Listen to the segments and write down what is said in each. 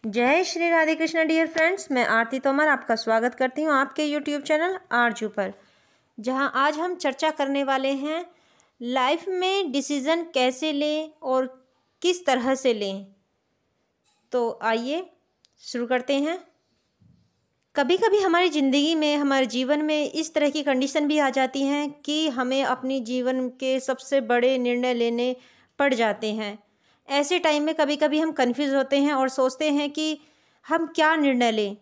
जय Shri Radhe Krishna dear friends, मैं आरती तोमर आपका स्वागत करती हूँ आपके यूट्यूब चैनल आरजू पर, जहाँ आज हम चर्चा करने वाले हैं लाइफ में डिसीज़न कैसे लें और किस तरह से लें। तो आइए शुरू करते हैं। कभी कभी हमारी ज़िंदगी में, हमारे जीवन में इस तरह की कंडीशन भी आ जाती हैं कि हमें अपनी जीवन के सबसे बड़े निर्णय लेने पड़ जाते हैं। ऐसे टाइम में कभी कभी हम कंफ्यूज होते हैं और सोचते हैं कि हम क्या निर्णय लें।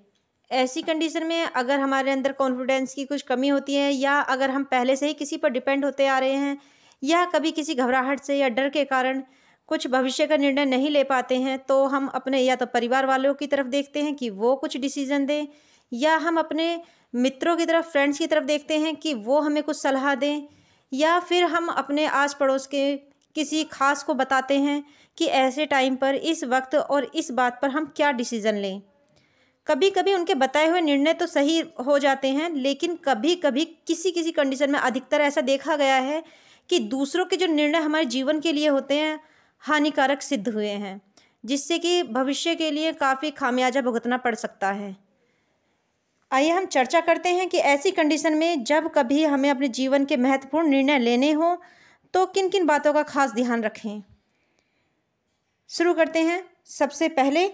ऐसी कंडीशन में अगर हमारे अंदर कॉन्फिडेंस की कुछ कमी होती है, या अगर हम पहले से ही किसी पर डिपेंड होते आ रहे हैं, या कभी किसी घबराहट से या डर के कारण कुछ भविष्य का निर्णय नहीं ले पाते हैं, तो हम अपने या तो परिवार वालों की तरफ देखते हैं कि वो कुछ डिसीज़न दें, या हम अपने मित्रों की तरफ, फ्रेंड्स की तरफ देखते हैं कि वो हमें कुछ सलाह दें, या फिर हम अपने आस पड़ोस के किसी खास को बताते हैं कि ऐसे टाइम पर, इस वक्त और इस बात पर हम क्या डिसीज़न लें। कभी कभी उनके बताए हुए निर्णय तो सही हो जाते हैं, लेकिन कभी कभी किसी किसी कंडीशन में, अधिकतर ऐसा देखा गया है कि दूसरों के जो निर्णय हमारे जीवन के लिए होते हैं हानिकारक सिद्ध हुए हैं, जिससे कि भविष्य के लिए काफ़ी खामियाजा भुगतना पड़ सकता है। आइए हम चर्चा करते हैं कि ऐसी कंडीशन में जब कभी हमें अपने जीवन के महत्वपूर्ण निर्णय लेने हों तो किन किन बातों का खास ध्यान रखें। शुरू करते हैं। सबसे पहले,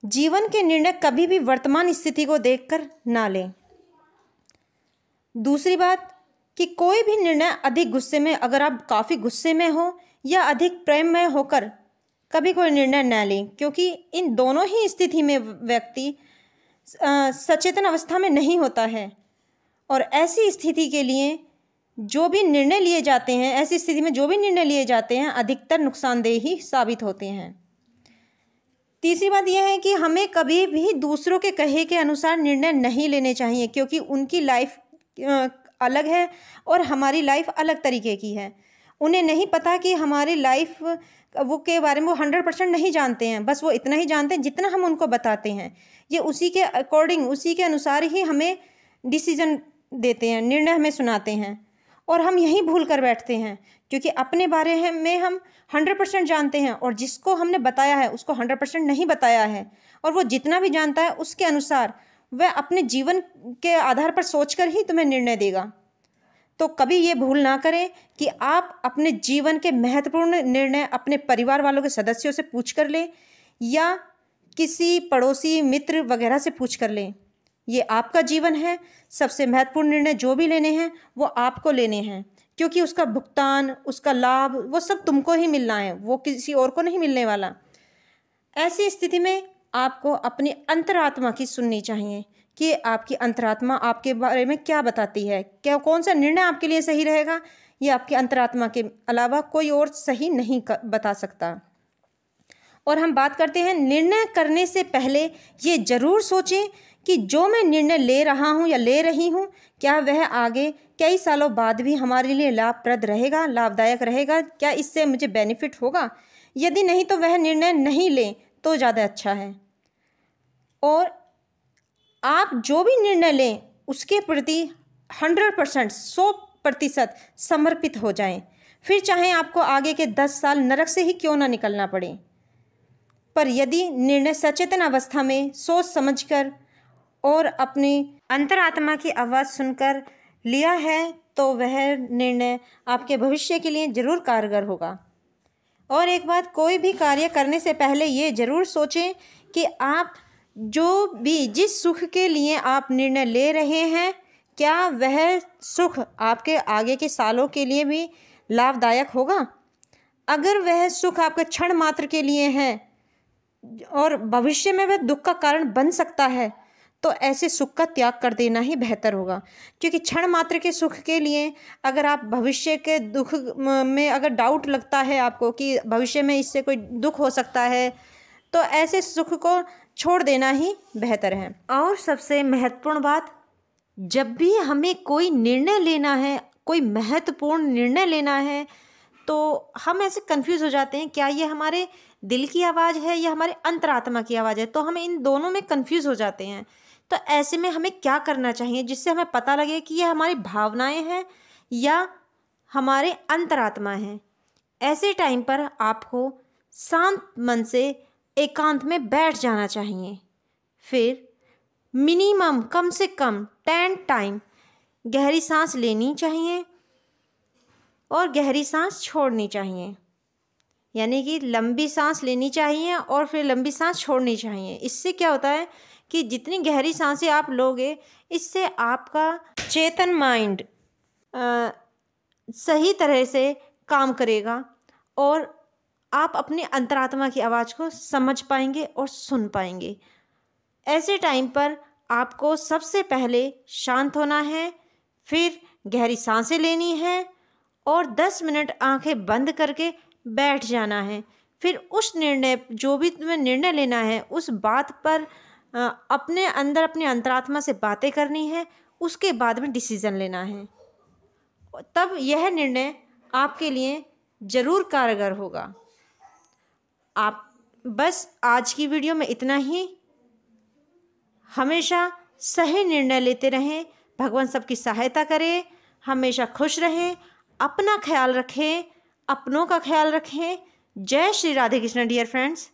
जीवन के निर्णय कभी भी वर्तमान स्थिति को देखकर ना लें। दूसरी बात कि कोई भी निर्णय अधिक गुस्से में, अगर आप काफ़ी गुस्से में हो या अधिक प्रेम में होकर कभी कोई निर्णय ना लें, क्योंकि इन दोनों ही स्थिति में व्यक्ति सचेतन अवस्था में नहीं होता है, और ऐसी स्थिति के लिए जो भी निर्णय लिए जाते हैं, ऐसी स्थिति में जो भी निर्णय लिए जाते हैं अधिकतर नुकसानदेह ही साबित होते हैं। तीसरी बात यह है कि हमें कभी भी दूसरों के कहे के अनुसार निर्णय नहीं लेने चाहिए, क्योंकि उनकी लाइफ अलग है और हमारी लाइफ अलग तरीके की है। उन्हें नहीं पता कि हमारी लाइफ वो के बारे में वो 100% नहीं जानते हैं, बस वो इतना ही जानते हैं जितना हम उनको बताते हैं। ये उसी के अकॉर्डिंग, उसी के अनुसार ही हमें डिसीजन देते हैं, निर्णय हमें सुनाते हैं, और हम यहीं भूल कर बैठते हैं, क्योंकि अपने बारे में हम 100% जानते हैं और जिसको हमने बताया है उसको 100% नहीं बताया है, और वो जितना भी जानता है उसके अनुसार वह अपने जीवन के आधार पर सोचकर ही तुम्हें निर्णय देगा। तो कभी ये भूल ना करें कि आप अपने जीवन के महत्वपूर्ण निर्णय अपने परिवार वालों के सदस्यों से पूछ कर लें, या किसी पड़ोसी, मित्र वगैरह से पूछ कर लें। ये आपका जीवन है, सबसे महत्वपूर्ण निर्णय जो भी लेने हैं वो आपको लेने हैं, क्योंकि उसका भुगतान, उसका लाभ वो सब तुमको ही मिलना है, वो किसी और को नहीं मिलने वाला। ऐसी स्थिति में आपको अपनी अंतरात्मा की सुननी चाहिए कि आपकी अंतरात्मा आपके बारे में क्या बताती है, क्या कौन सा निर्णय आपके लिए सही रहेगा, ये आपकी अंतरात्मा के अलावा कोई और सही नहीं बता सकता। और हम बात करते हैं, निर्णय करने से पहले ये ज़रूर सोचें कि जो मैं निर्णय ले रहा हूँ या ले रही हूँ, क्या वह आगे कई सालों बाद भी हमारे लिए लाभप्रद रहेगा, लाभदायक रहेगा, क्या इससे मुझे बेनिफिट होगा। यदि नहीं तो वह निर्णय नहीं लें तो ज़्यादा अच्छा है। और आप जो भी निर्णय लें उसके प्रति 100%, 100% समर्पित हो जाएं, फिर चाहे आपको आगे के 10 साल नरक से ही क्यों ना निकलना पड़े। पर यदि निर्णय सचेतन अवस्था में सोच समझकर और अपनी अंतरात्मा की आवाज़ सुनकर लिया है, तो वह निर्णय आपके भविष्य के लिए ज़रूर कारगर होगा। और एक बात, कोई भी कार्य करने से पहले ये ज़रूर सोचें कि आप जो भी, जिस सुख के लिए आप निर्णय ले रहे हैं, क्या वह सुख आपके आगे के सालों के लिए भी लाभदायक होगा। अगर वह सुख आपके क्षण मात्र के लिए है और भविष्य में वह दुख का कारण बन सकता है, तो ऐसे सुख का त्याग कर देना ही बेहतर होगा। क्योंकि क्षण मात्र के सुख के लिए अगर आप भविष्य के दुख में, अगर डाउट लगता है आपको कि भविष्य में इससे कोई दुख हो सकता है, तो ऐसे सुख को छोड़ देना ही बेहतर है। और सबसे महत्वपूर्ण बात, जब भी हमें कोई निर्णय लेना है, कोई महत्वपूर्ण निर्णय लेना है, तो हम ऐसे कंफ्यूज हो जाते हैं, क्या ये हमारे दिल की आवाज़ है या हमारे अंतरात्मा की आवाज़ है। तो हम इन दोनों में कंफ्यूज हो जाते हैं। तो ऐसे में हमें क्या करना चाहिए जिससे हमें पता लगे कि ये हमारी भावनाएं हैं या हमारे अंतरात्मा हैं। ऐसे टाइम पर आपको शांत मन से एकांत में बैठ जाना चाहिए। फिर मिनिमम कम से कम 10 टाइम गहरी सांस लेनी चाहिए और गहरी सांस छोड़नी चाहिए। यानी कि लंबी सांस लेनी चाहिए और फिर लंबी सांस छोड़नी चाहिए। इससे क्या होता है कि जितनी गहरी सांसें आप लोगे, इससे आपका चेतन माइंड सही तरह से काम करेगा और आप अपनी अंतरात्मा की आवाज़ को समझ पाएंगे और सुन पाएंगे। ऐसे टाइम पर आपको सबसे पहले शांत होना है, फिर गहरी सांसें लेनी है और 10 मिनट आंखें बंद करके बैठ जाना है। फिर उस निर्णय, जो भी तुम्हें निर्णय लेना है, उस बात पर अपने अंदर अपनी अंतरात्मा से बातें करनी है, उसके बाद में डिसीज़न लेना है। तब यह निर्णय आपके लिए ज़रूर कारगर होगा। आप बस आज की वीडियो में इतना ही। हमेशा सही निर्णय लेते रहें। भगवान सबकी सहायता करे। हमेशा खुश रहें, अपना ख्याल रखें, अपनों का ख्याल रखें। जय श्री राधे कृष्ण डियर फ्रेंड्स।